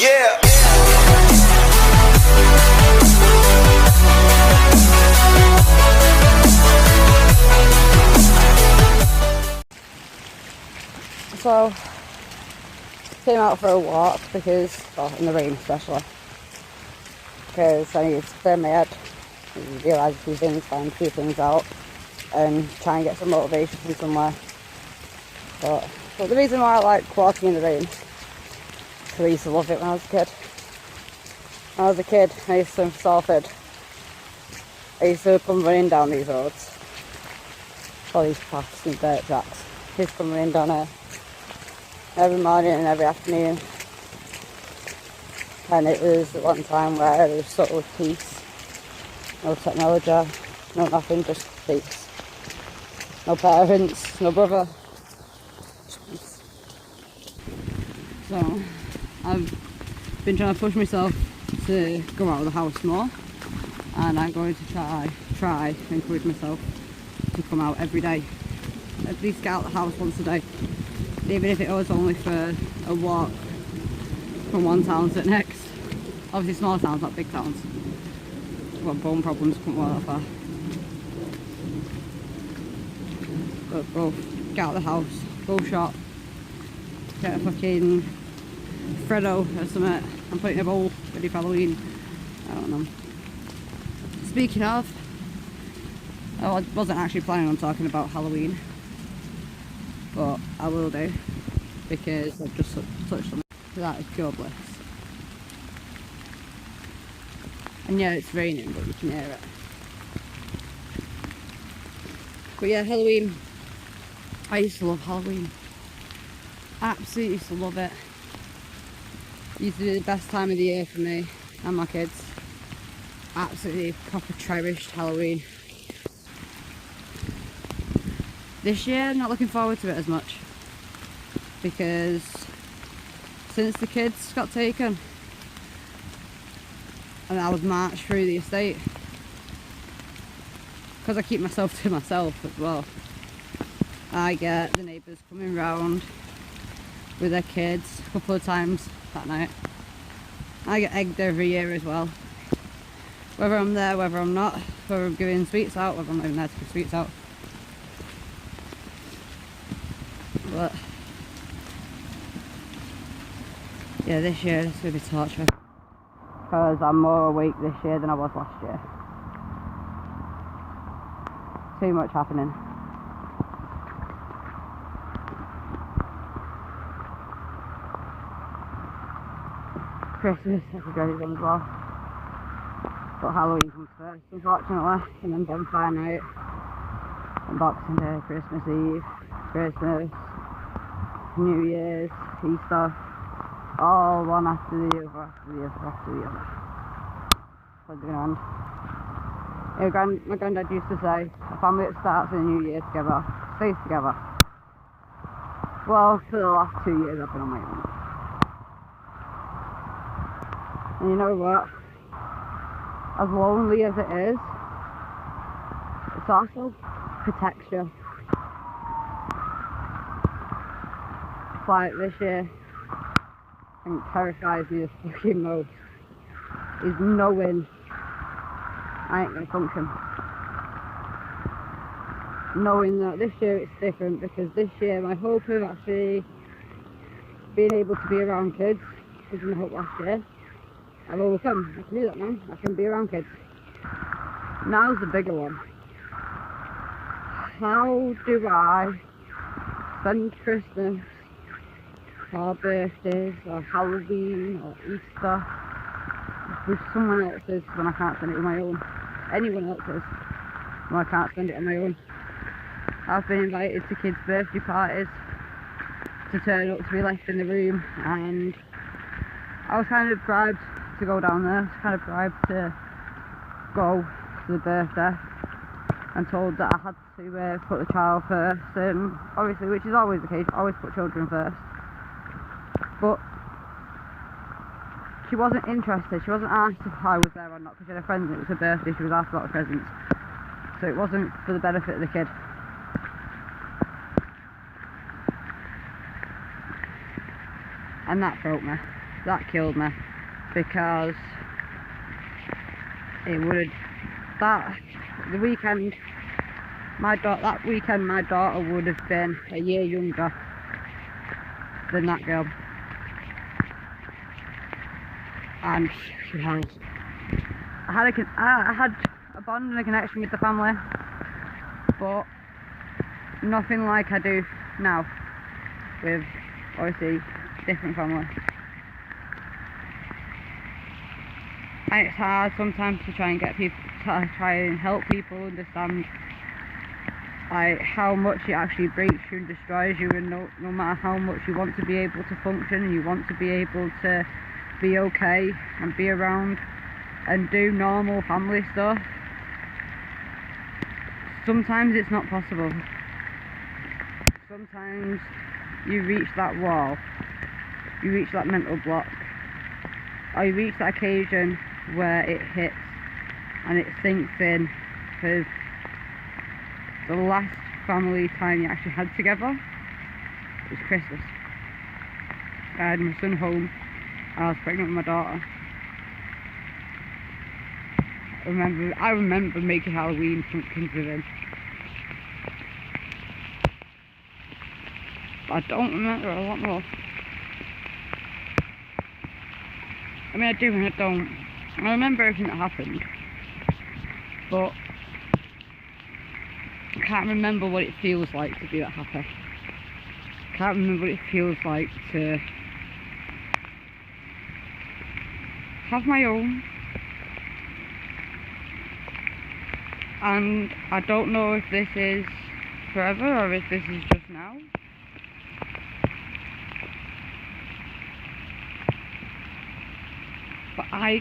Yeah. So, came out for a walk because, well, in the rain especially, because I needed to clear my head and realise a few things, find a few things out, and try and get some motivation from somewhere. But the reason why I like walking in the rain, because I used to love it when I was a kid. When I was a kid, I used to swim for Salford. I used to come running down these roads, all these paths and dirt tracks. I used to come running down here every morning and every afternoon, and it was at one time where there was sort of peace, no technology, no nothing, just peace. No parents, no brother. So I've been trying to push myself to go out of the house more, and I'm going to try and encourage myself to come out every day, at least get out of the house once a day. Even if it was only for a walk from one town to the next. Obviously small towns, not big towns. I've got bone problems, couldn't walk that far. But both get out of the house, go shop, get a fucking Freddo or something and put it in a bowl ready for Halloween. I don't know. Speaking of, I wasn't actually planning on talking about Halloween, but I will do, because I've just touched on it. That is pure bliss. And yeah, it's raining, but you can hear it. But yeah, Halloween. I used to love Halloween. Absolutely used to love it. It used to be the best time of the year for me and my kids. Absolutely proper cherished Halloween. This year, I'm not looking forward to it as much, because since the kids got taken and I would march through the estate, because I keep myself to myself as well, I get the neighbours coming round with their kids a couple of times that night. I get egged every year as well, whether I'm there, whether I'm not, whether I'm giving sweets out, whether I'm not even there to give sweets out. But yeah, this year it's going to be torture, because I'm more awake this year than I was last year. Too much happening. Christmas, that's a dreaded one as well. But Halloween comes first, unfortunately, and then bonfire night, and Boxing Day, Christmas Eve, Christmas, New Year's, Easter, all one after the other, after the other, after the other. What's it going on? My granddad used to say, a family that starts in the new year together stays together. Well, for the last 2 years I've been on my own. And you know what? As lonely as it is, it's also protects you. Like this year, I think terrifies me the fucking most is knowing I ain't gonna function. Knowing that this year it's different, because this year my hope of actually being able to be around kids was my hope last year. I've overcome. I can do that now. I can be around kids. Now's the bigger one. How do I spend Christmas or birthdays or Halloween or Easter with someone else's when I can't spend it with my own? Anyone else's when I can't spend it on my own. I've been invited to kids' birthday parties to turn up to be left in the room, and I was kind of bribed to go down there, kind of bribed to go to the birthday, and told that I had to put the child first, and obviously, which is always the case, always put children first. But she wasn't interested, she wasn't asked if I was there or not, because she had a friend and it was her birthday, she was asked about the presents. So it wasn't for the benefit of the kid. And that broke me. that killed me, because it would have, the weekend, my daughter would have been a year younger than that girl, and she has. I had a bond and a connection with the family, but nothing like I do now with, obviously, different family. And it's hard sometimes to try and get people, to try and help people understand like how much it actually breaks you and destroys you, and no matter how much you want to be able to function and you want to be able to be okay and be around and do normal family stuff, sometimes it's not possible. Sometimes you reach that wall, you reach that mental block, or you reach that occasion where it hits and it sinks in, because the last family time you actually had together was Christmas. I had my son home and I was pregnant with my daughter. I remember making Halloween pumpkins with him. But I don't remember a lot more. I mean, I do and I don't. I remember everything that happened, but I can't remember what it feels like to be that happy. I can't remember what it feels like to have my own. And I don't know if this is forever or if this is just now. But I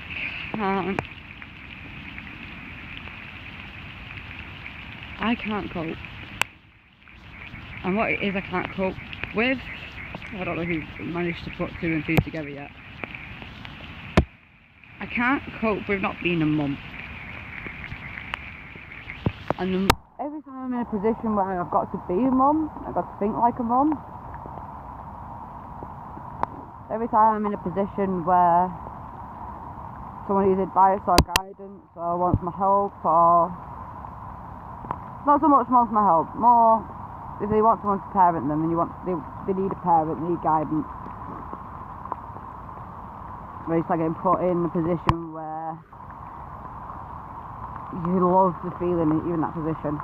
can't cope. And what it is I can't cope with, I don't know who managed to put two and two together yet. I can't cope with not being a mum. And every time I'm in a position where I've got to be a mum, I've got to think like a mum. Every time I'm in a position where someone needs advice or guidance or wants my help, or not so much wants my help, more if they want someone to parent them and they need a parent, they need guidance. Where it's like getting put in a position where you love the feeling that you're in that position.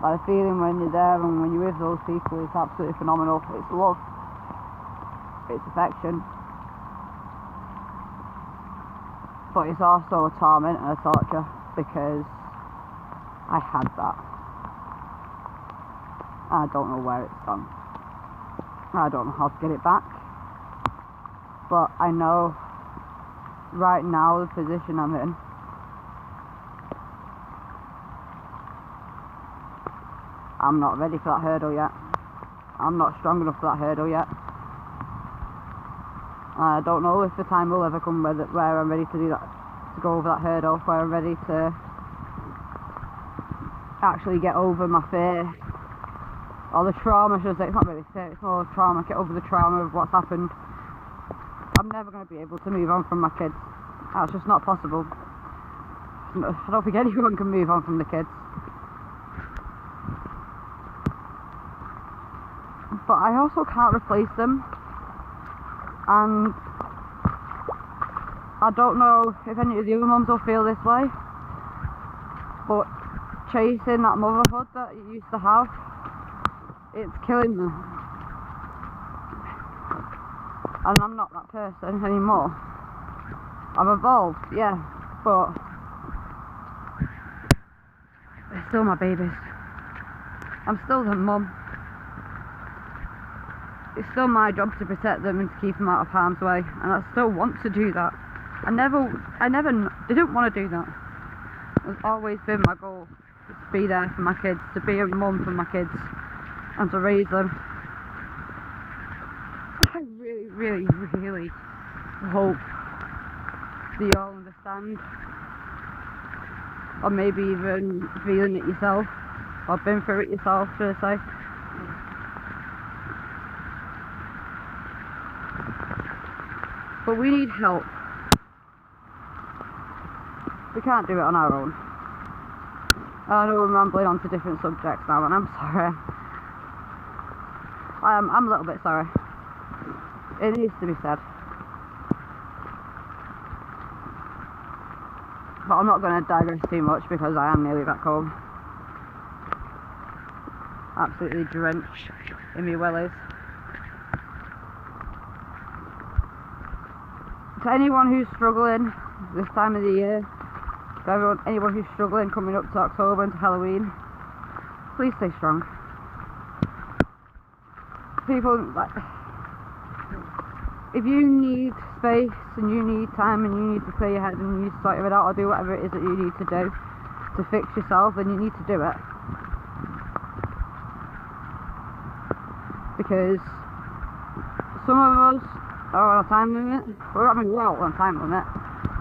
Like the feeling when you're there and when you're with those people is absolutely phenomenal. It's love. It's affection. But it's also a torment and a torture, because I had that. I don't know where it's gone. I don't know how to get it back. But I know right now the position I'm in, I'm not ready for that hurdle yet. I'm not strong enough for that hurdle yet. I don't know if the time will ever come where I'm ready to do that, to go over that hurdle, where I'm ready to actually get over my fear, or the trauma, should I say. It's not really fear, it's more trauma, get over the trauma of what's happened. I'm never going to be able to move on from my kids. That's just not possible. I don't think anyone can move on from the kids. But I also can't replace them. And I don't know if any of the other mums will feel this way, but chasing that motherhood that you used to have, it's killing me. And I'm not that person anymore. I've evolved, yeah, but they're still my babies. I'm still their mum. It's still my job to protect them and to keep them out of harm's way, and I still want to do that. I didn't want to do that. It's always been my goal, to be there for my kids, to be a mum for my kids, and to raise them. I really, really, really hope that you all understand, or maybe even feeling it yourself, or been through it yourself, should I say. But we need help. We can't do it on our own. I know we're rambling on to different subjects now, and I'm sorry. I'm a little bit sorry. It needs to be said. But I'm not going to digress too much because I am nearly back home. Absolutely drenched in my wellies. To anyone who's struggling this time of the year, to anyone who's struggling coming up to October and to Halloween, please stay strong. People, like, if you need space and you need time and you need to clear your head and you need to sort it out or do whatever it is that you need to do to fix yourself, then you need to do it. Because some of us are on a time limit. We're out on a time limit.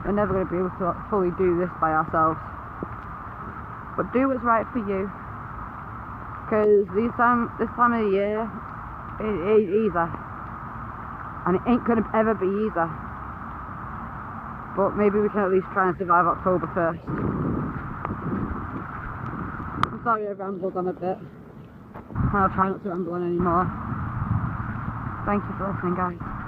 We're never going to be able to fully do this by ourselves. But do what's right for you. Because this time of the year, it ain't easy. And it ain't going to ever be easy. But maybe we can at least try and survive October 1st. I'm sorry I've rambled on a bit. And I'll try not to ramble on anymore. Thank you for listening, guys.